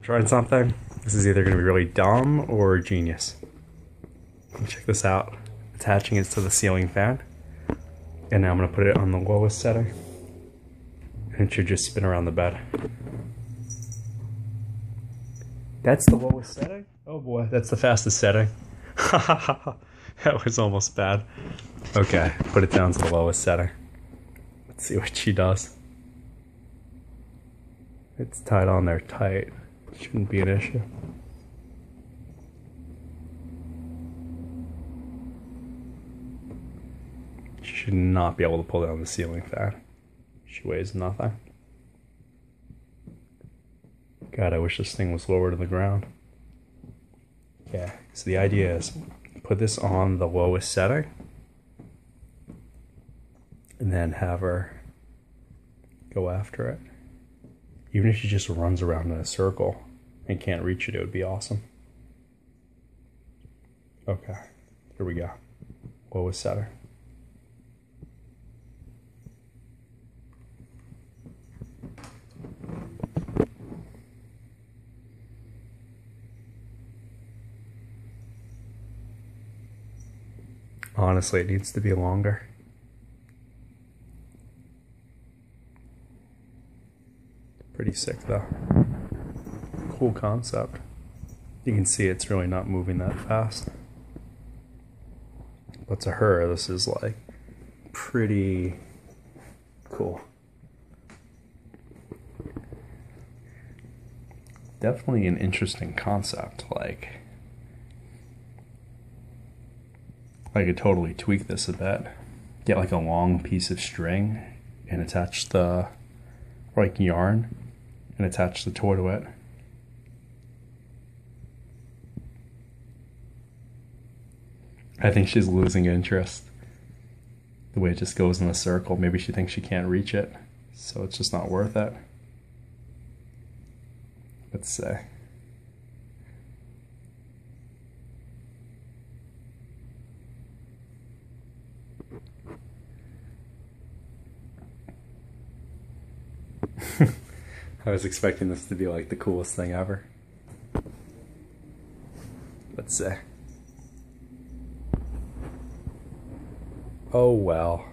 trying something. This is either going to be really dumb or genius. Check this out. Attaching it to the ceiling fan. And now I'm going to put it on the lowest setting. And it should just spin around the bed. That's the lowest setting? Oh boy, that's the fastest setting. That was almost bad. Okay, put it down to the lowest setting. Let's see what she does. It's tied on there tight. Shouldn't be an issue. She should not be able to pull down the ceiling fan. She weighs nothing. God, I wish this thing was lower to the ground. Yeah, so the idea is put this on the lowest setting and then have her go after it. Even if she just runs around in a circle and can't reach it, it would be awesome. Okay, here we go. Lowest setting. Honestly, it needs to be longer. Pretty sick though. Cool concept. You can see it's really not moving that fast. But to her, this is like pretty cool. Definitely an interesting concept. Like I could totally tweak this a bit. Get like a long piece of string and attach the like yarn and attach the toy to it. I think she's losing interest. The way it just goes in a circle. Maybe she thinks she can't reach it, so it's just not worth it. Let's say. I was expecting this to be like the coolest thing ever. Let's see. Oh well.